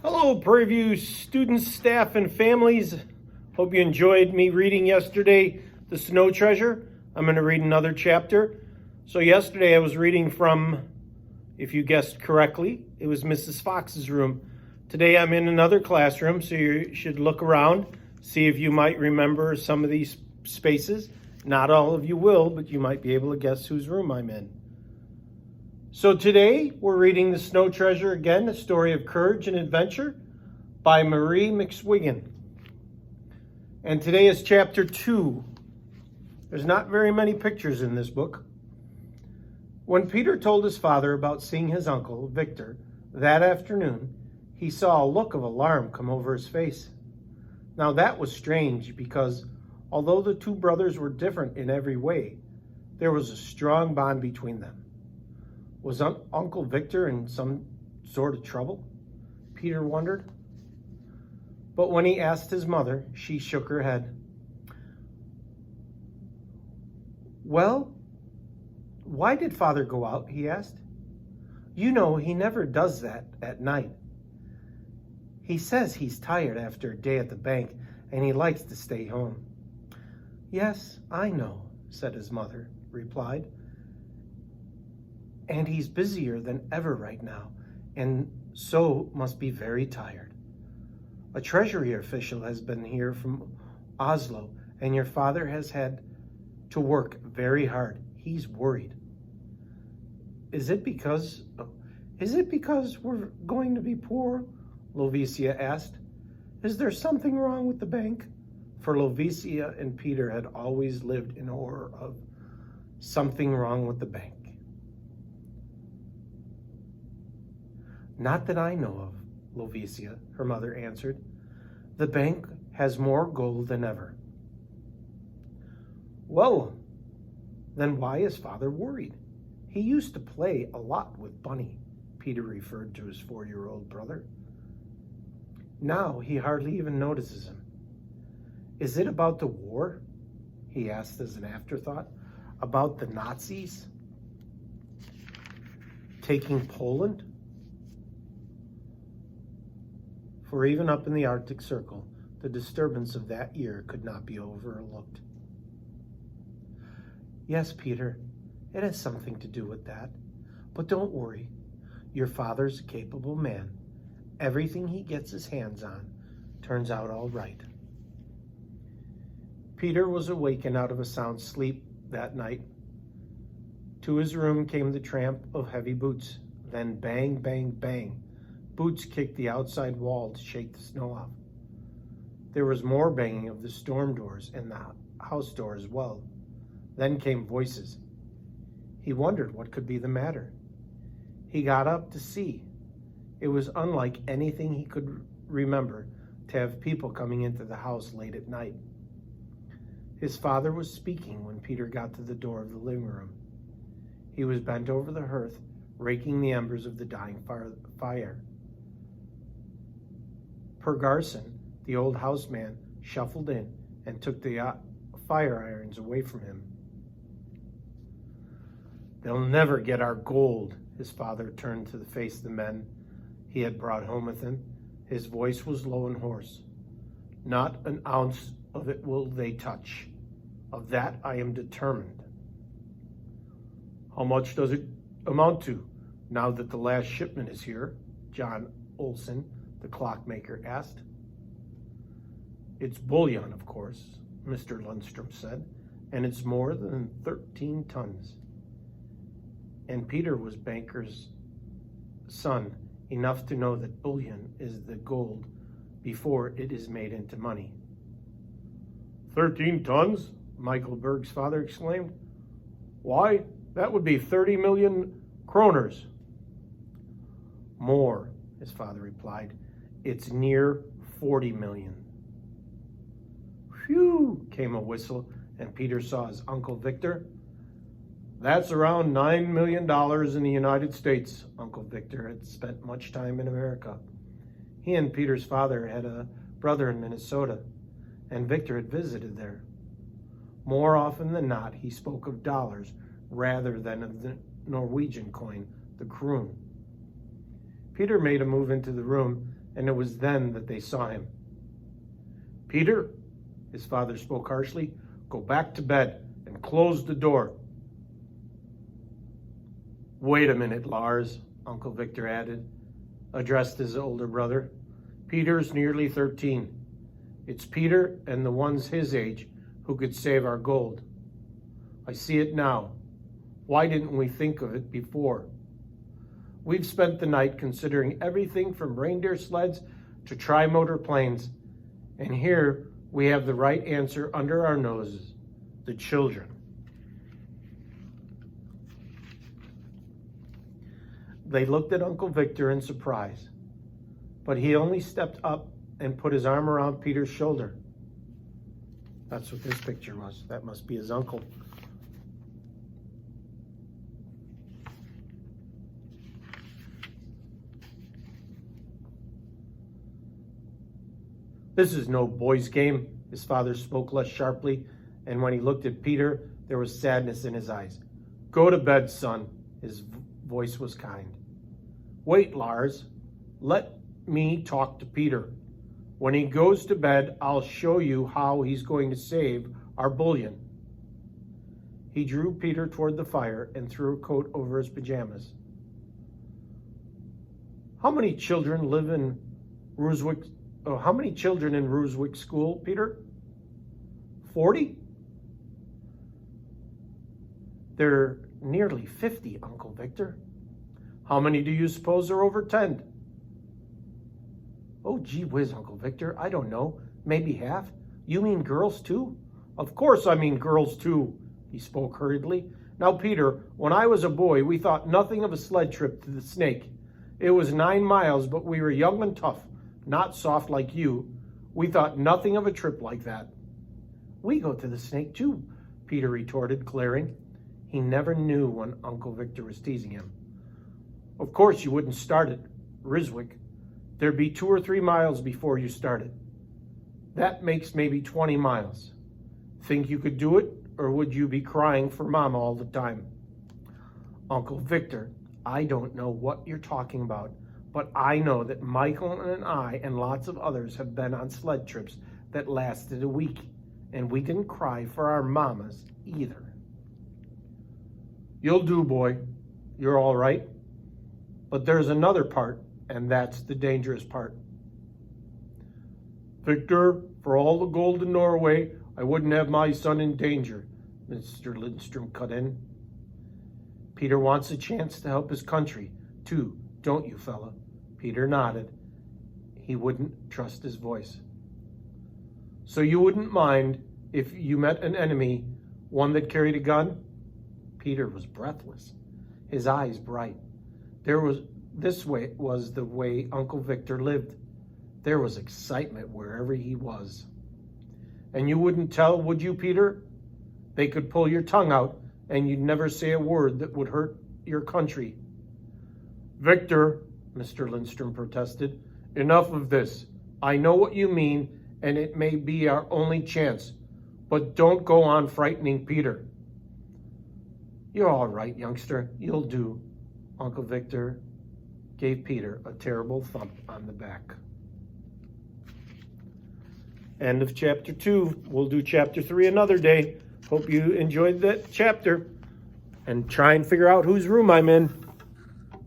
Hello, Prairie View students, staff, and families. Hope you enjoyed me reading yesterday, The Snow Treasure. I'm going to read another chapter. So yesterday I was reading from, if you guessed correctly, it was Mrs. Fox's room. Today I'm in another classroom, so you should look around, see if you might remember some of these spaces. Not all of you will, but you might be able to guess whose room I'm in. So today we're reading The Snow Treasure again, a story of courage and adventure by Marie McSwiggan. And today is chapter 2. There's not very many pictures in this book. When Peter told his father about seeing his uncle, Victor, that afternoon, he saw a look of alarm come over his face. Now that was strange because although the two brothers were different in every way, there was a strong bond between them. Was Uncle Victor in some sort of trouble? Peter wondered. But when he asked his mother, she shook her head. Well, why did Father go out? He asked. You know, he never does that at night. He says he's tired after a day at the bank and he likes to stay home. Yes, I know, said his mother, replied. And he's busier than ever right now, and so must be very tired. A treasury official has been here from Oslo, and your father has had to work very hard. He's worried. Is it because we're going to be poor? Lovicia asked. Is there something wrong with the bank? For Lovicia and Peter had always lived in horror of something wrong with the bank. Not that I know of, Lovicia, her mother answered. The bank has more gold than ever. Well, then why is Father worried? He used to play a lot with Bunny, Peter referred to his 4-year-old brother. Now he hardly even notices him. Is it about the war? He asked as an afterthought. About the Nazis taking Poland? For even up in the Arctic Circle, the disturbance of that year could not be overlooked. Yes, Peter, it has something to do with that. But don't worry. Your father's a capable man. Everything he gets his hands on turns out all right. Peter was awakened out of a sound sleep that night. To his room came the tramp of heavy boots. Then bang, bang, bang. Boots kicked the outside wall to shake the snow off. There was more banging of the storm doors and the house door as well. Then came voices. He wondered what could be the matter. He got up to see. It was unlike anything he could remember to have people coming into the house late at night. His father was speaking when Peter got to the door of the living room. He was bent over the hearth, raking the embers of the dying fire. Per Garson, the old houseman, shuffled in and took the fire irons away from him. They'll never get our gold, his father turned to face the men he had brought home with him. His voice was low and hoarse. Not an ounce of it will they touch. Of that I am determined. How much does it amount to, now that the last shipment is here? John Olson, the clockmaker, asked. It's bullion, of course, Mr. Lundstrom said, and it's more than 13 tons. And Peter was banker's son, enough to know that bullion is the gold before it is made into money. 13 tons? Michael Berg's father exclaimed. Why, that would be 30 million kroners. More, his father replied. It's near 40 million. Phew, came a whistle, and Peter saw his Uncle Victor. That's around $9 million in the United States. Uncle Victor had spent much time in America. He and Peter's father had a brother in Minnesota, and Victor had visited there. More often than not, he spoke of dollars rather than of the Norwegian coin, the kroon. Peter made a move into the room, and it was then that they saw him. "Peter," his father spoke harshly, "go back to bed and close the door." "Wait a minute, Lars," Uncle Victor added, addressed his older brother. "Peter's nearly 13. It's Peter and the ones his age who could save our gold. I see it now. Why didn't we think of it before? We've spent the night considering everything from reindeer sleds to tri-motor planes, and here we have the right answer under our noses: the children." They looked at Uncle Victor in surprise, but he only stepped up and put his arm around Peter's shoulder. That's what this picture was. That must be his uncle. "This is no boy's game," his father spoke less sharply, and when he looked at Peter, there was sadness in his eyes. "Go to bed, son." His voice was kind. "Wait, Lars. Let me talk to Peter. When he goes to bed, I'll show you how he's going to save our bullion." He drew Peter toward the fire and threw a coat over his pajamas. How many children in Rooswick School, Peter? 40? There are nearly 50, Uncle Victor. How many do you suppose are over 10? "Oh, gee whiz, Uncle Victor, I don't know. Maybe half. You mean girls too?" "Of course I mean girls too," he spoke hurriedly. "Now, Peter, when I was a boy, we thought nothing of a sled trip to the Snake. It was 9 miles, but we were young and tough, not soft like you. We thought nothing of a trip like that." "We go to the Snake too," Peter retorted, glaring. He never knew when Uncle Victor was teasing him. "Of course you wouldn't start at Ryswick. There'd be 2 or 3 miles before you started. That makes maybe 20 miles. Think you could do it, or would you be crying for Mama all the time?" "Uncle Victor, I don't know what you're talking about, but I know that Michael and I and lots of others have been on sled trips that lasted a week, and we didn't cry for our mamas either." "You'll do, boy. You're all right. But there's another part, and that's the dangerous part." "Victor, for all the gold in Norway, I wouldn't have my son in danger," Mr. Lindstrom cut in. "Peter wants a chance to help his country, too, don't you, fella?" Peter nodded. He wouldn't trust his voice. "So you wouldn't mind if you met an enemy, one that carried a gun?" Peter was breathless, his eyes bright. This was the way Uncle Victor lived. There was excitement wherever he was. "And you wouldn't tell, would you, Peter? They could pull your tongue out, and you'd never say a word that would hurt your country." "Victor," Mr. Lindstrom protested, "enough of this. I know what you mean, and it may be our only chance, but don't go on frightening Peter." "You're all right, youngster. You'll do." Uncle Victor gave Peter a terrible thump on the back. End of chapter 2. We'll do chapter 3 another day. Hope you enjoyed that chapter. And try and figure out whose room I'm in.